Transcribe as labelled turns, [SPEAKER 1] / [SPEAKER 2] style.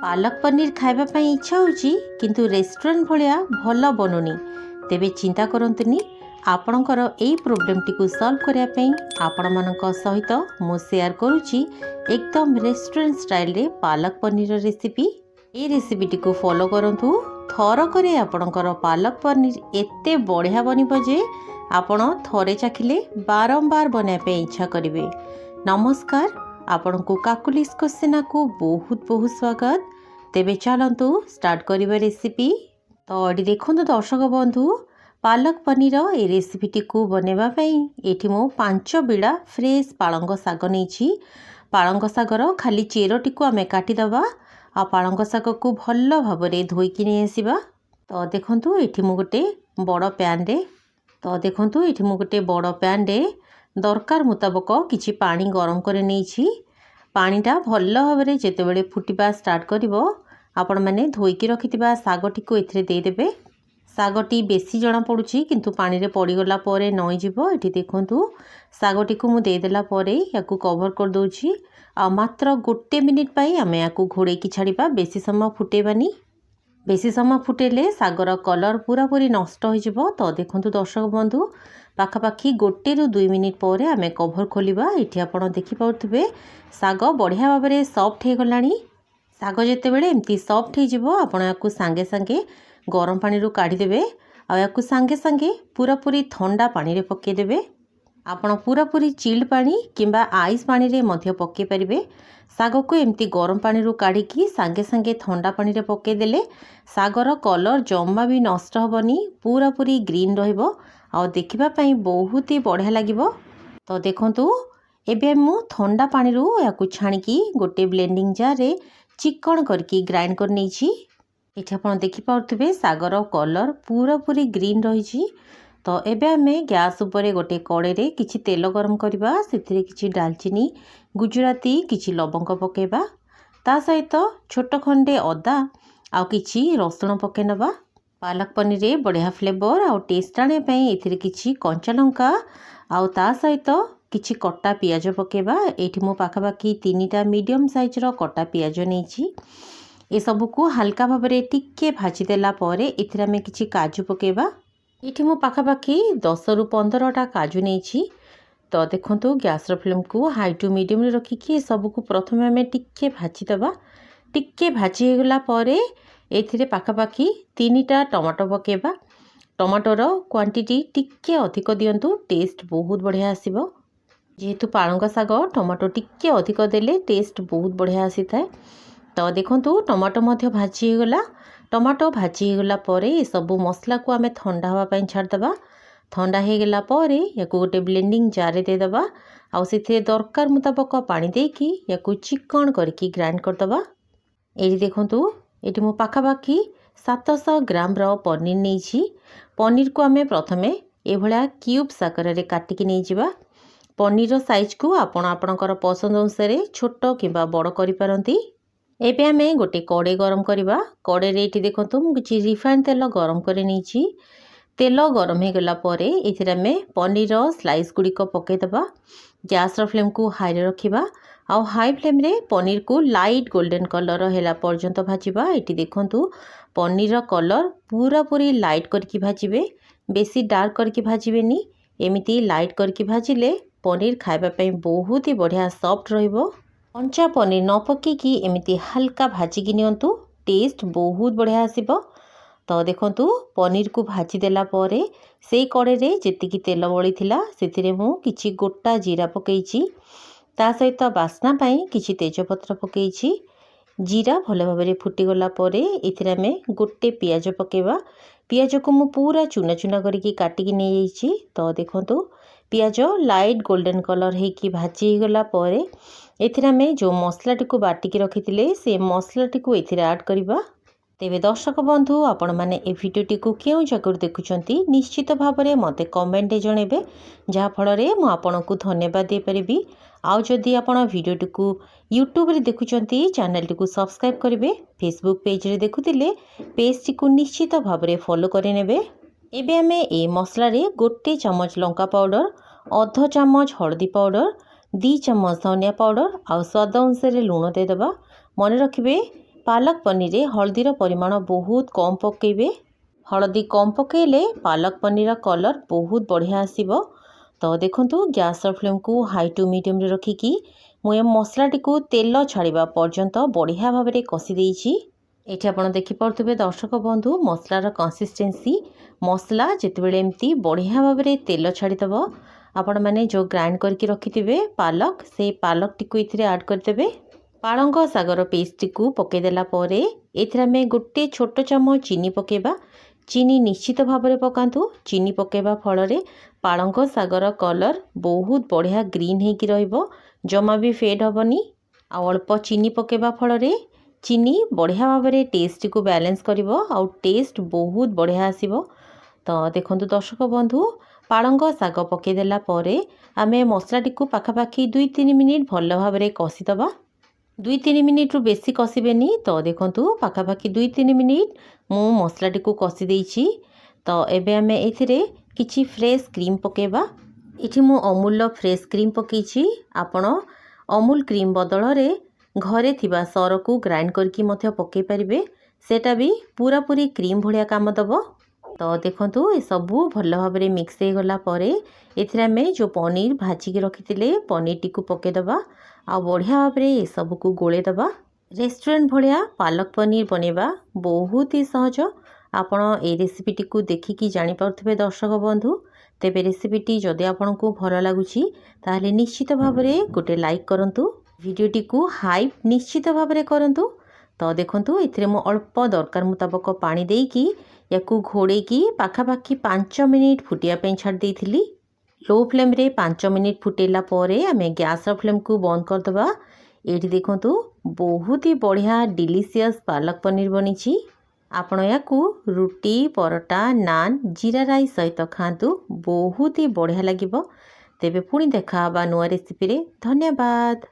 [SPEAKER 1] पालक पनीर खाइबा पई इच्छा होची किंतु रेस्टोरेंट भलिया भल बनुनी तेबे चिंता करंतुनी आपणकर एई प्रोब्लेम टिकु सॉल्व करिया पई आपण मानक सहित मु शेयर करूची एकदम रेस्टोरेंट स्टाइल रे पालक पनीर रेसिपी। ए रेसिपी टिकु फॉलो करंतु थर करे आपणकर पालक पनीर एते बढ़िया बनिबो जे आपण थरे चाखिले बारंबार बनाय पे इच्छा करिवे। नमस्कार, आपण को काकुलिस क्वेश्चन को बहुत बहुत स्वागत। तेबे चलतु स्टार्ट करिबे रेसिपी। तो एडी देखंतु दर्शक बंधु, पालक पनीर ए रेसिपीटी को बनेबा पई एठी मो 5 बिड़ा फ्रेश पालंग साग नेछि। पालंग सागर खाली चेरटी को आमे काटी दबा आ पालंग साग को भल्ल भाबरे धोई कि नै आसीबा। तो देखंतु एठी मो गोटे बड़ पैन रे दरकार मुताबक किछि पानी गरम करे नेछि। पानीटा भल्ल भाबरे जेतेबेले फुटिबा स्टार्ट करिवो आपण माने धोईकी रखिथिबा सागटी को एथिरे देई देबे। सागटी बेसी जणा पडुछि किंतु पानी रे पड़ी गला परे नई जिवो। एठी देखंतु सागटी को मु देई देला परे याकू कवर कर दोछि आ मात्र गोटे मिनिट पई आमे याकू घोड़े की छाड़ीबा। बेसी समय फुटेबानी, बेसी समय फुटेले सागर कलर पूरा पूरी नष्ट हो जिवो। तो देखंतु दर्शक बंधु, पाखापाखी 1 ରୁ 2 मिनिट पर आमे कवर खोलिबा। एठी आपण देखि पाउथबे साग बढ़िया भाबरे सॉफ्ट हे गलानी। साग जेतेबेले एमती सॉफ्ट हे जिवो आपण याकू सांगे सांगे गरम पानी रू काढी देबे आ याकू सांगे सांगे पूरा पूरी ठंडा पानी रे पके देबे। आपण पूरा पूरी चिल्ड पानी किंबा आइस पानी रे मध्य पके परिबे। साग को एमती गरम पानी रू काढी की सांगे सांगे ठंडा पानी रे पके देले सागर कलर जम्मा भी नष्ट होबनी, पूरा पूरी ग्रीन रहिबो आ देखिबा पई बहुत ही बढ़िया लागिबो। तो देखंतु एबे मु ठंडा पानी रू याकू छाणीकी गोटे ब्लेंडिंग जार रे चिकन करके ग्राइंड कर नेछि। एठी आपण देखि पाउथबे सागर कलर पूरा पूरी ग्रीन रहिछि। तो एबे आमे गैस ऊपर गोटे कड़े रे किछि तेल गरम करबा। सेथिरे किछि दालचीनी, गुजराती, किछि लवंग पकेबा। ता सहित छोट खंडे अदा आ किछि रसुण पके नबा। पालक पनीर रे बढ़िया फ्लेवर आ टेस्ट आने पई एथिरे किछि कंचा लंका आ ता सहित किछि कट्टा पियाज पकेबा। एठी मो पाखापाखी 3टा मीडियम साइज रो कट्टा पियाज नेछि। ए सब को हल्का भाबरे टिके भाजी देला परे एथिरे में किछि काजू पकेबा। एठी मो पाखापाखी 10 ରୁ 15टा काजू नेछि। तो देखंतु गैस रो फ्लेम को हाई टू मीडियम रे रखी कि सब को प्रथमे हमें टिके भाजी दबा। टिके भाजी हे गला परे एथिरे पाखापाखी 3टा टमाटो पकेबा। टमाटोर क्वांटिटी टिके अधिक दियंतु, टेस्ट बहुत बढ़िया आसीबो। जेहेतु पालंग साग टमाटो टिके अधिक देले टेस्ट बहुत बढ़िया आसी थाए। तो देखंतु टमाटो मध्य भाजी हे गला। टमाटो भाजी हे गला परे ए सब मसला को आमे ठंडा हवा पई छाड़ दबा। ठंडा हे गला परे याकू गोटे ब्लेंडिंग जार रे दे दबा आ सेथे दरकार मुताबक पानी देकी याकू चिकन करके ग्राइंड कर दबा। एठी देखंतु एठी मो पाखापाखी 700 ग्राम रो पनीर नेछि। पनीर को आमे प्रथमे ए भलिया क्यूब्स आकार रे काटी कि नै जिबा। पनीर रो साइज को आपण आपणकर पसंद अनुसार छोट किंबा बड़ करि पारंती। एबे आमे गोटे कड़े गरम करिबा। कड़े रे एठी देखंतु मु किछि रिफाइंड तेल गरम करे नेछि। तेल गरम हे गला परे एथिरे आमे पनीर रो स्लाइस गुडी को पके दबा। गैस रो फ्लेम को हाई रे रखिबा आ हाई फ्लेम रे पनीर को लाइट गोल्डन कलर हेला पर्यंत भाजिबा। एठी देखंतु पनीर रो कलर पूरा पूरी लाइट करके भाजिबे, बेसी डार्क करके भाजिबेनी। एमिति लाइट करके भाजिले पनीर खाइबा पई बहुत ही बढ़िया सॉफ्ट रहिबो। कंचा पनीर न पके कि एमिति हल्का भाजी कि नियंतु, टेस्ट बहुत बढ़िया आसीबो। तो देखंतु पनीर को भाजी देला परे सेई कड़े रे जेतिकी तेल बळी थिला सेथिरे मु किछि गोटा जीरा पकेइछि। ता सहित बास्ना पई किछि तेजपत्र पकेइछि। जीरा भले भाबरे फुटी गला परे एथिरे आमे गोटे पियाज पकेबा। पियाज को मु पूरा चुना चुना करके काटी कि नै जाइछि। तो देखंतु पियाज लाइट गोल्डन कलर हे कि भाजी गला परे एथिरे आमे जो मसलाटी को बाटी कि रखिथिले से मसलाटी को एथिरे ऐड करिबा। तेबे दर्शक बंधु, आपण माने ए भिडियोटी को केउ जगह देखुचंती निश्चित भाबरे मते कमेंट जणेबे, जहा फल रे मु आपनकु धन्यवाद दे परिबी। आउ जदि आपण भिडियोटी को यूट्यूब रे देखुचंती चैनल टी को सब्सक्राइब करिवे। फेसबुक पेज रे देखुतिले पेज टी को निश्चित भाबरे फॉलो करि नेबे। एबे हमें ए मसला रे गोटे चम्मच लंका पाउडर, अध चम्मच हल्दी पाउडर, 2 चम्मच धनिया पाउडर आ स्वाद अनुसार लुण दे दबा। मन रखिबे पालक पनीर रे हल्दीर परिमाण बहुत कम पकेबे। हलदी कम पकेले पालक पनीर कलर बहुत बढ़िया आसीबो। तो देखंतु गैस फ्लेम को हाई टू मीडियम रे रखिकी मु मसलाटी को तेल छाड़ा पर्यंत बढ़िया भाव में कषि देइछि। एठी आपण देखि पड़ुथिबे दर्शक बंधु मसलार कंसिस्टेंसी मसला जितेबेले एमती बढ़िया भाव में तेल छाड़ीदेव आपण मैंने जो ग्राइंड करके रखिथिबे पालक से पालक टी को इथिरे ऐड करदेबे। पालंग सागर पेस्ट को पकेदेला परे एथिरे आमे गोटे छोट चामच चीनी पकेबा। चीनी निश्चित भाव में पकातु। चीनी पकेबा फल पालंग सागर कलर बहुत बढ़िया ग्रीन होगी रहिबो, जमा भी फेड हेबनी। आ अल्प चीनी पकेबा फल चीनी बढ़िया भाव में टेस्ट को बैलेंस करिवो आउ टेस्ट बहुत बढ़िया आसीबो। तो देखंतु दर्शक बंधु पालंग साग पकेदेला परे आमे मसलाटी को पाखापाखि 2-3 मिनिट भल भाव में कषिदबा। 2-3 मिनिट रु बेसी कषिबेनी। तो देखंतु पाखापाखि 2-3 मिनिट मु मसलाटी को कषि देइछि। तो एबे आमे एथिरे किछि फ्रेश क्रीम पकेबा। इठी मु अमूल फ्रेश क्रीम पकेछि। आपण अमूल क्रीम बदल रे घरे थिबा सर को ग्राइंड करके मध्य पके परिबे, सेटा भी पूरा पूरी क्रीम भलिया काम दबो। तो देखंतु ए सबू भल भाव में मिक्स हो गला परे एथिरे आमे जो पनीर भाजिकी रखिथिले पनीर टी को पकेदबा आ बढ़िया भाव में ए सबू को गोलेदबा। रेस्टोरेंट भलिया पालक पनीर बनेबा बहुत ही सहज। आपण ए रेसिपीटी को देखिकी जानि पारुथिबे दर्शक बंधु। तेबे रेसिपीटी जदि आपनको भल लागुछि ताहले निश्चित भाव में गोटे लाइक करंतु, वीडियोटी को हाइप निश्चित भाव में करंतु। तो देखंतु एथिरे मो अल्प दरकार मुताबक पानी देकी याकू घोड़ेकी पाखापाखि 5 मिनिट फुटिया पे छाड़ देइथिली। लो फ्लेम रे 5 मिनिट फुटेला परे आमे गैस फ्लेम को बंद कर दबा। एठी देखंतु बहुत ही बढ़िया डिलीशियस पालक पनीर बनिछि। आपण याकू रुटी परोटा नान जीरा राइस सहित खातु, बहुत ही बढ़िया लागिबो। तेबे पुणी देखा बा नुआ रेसिपी रे। धन्यवाद।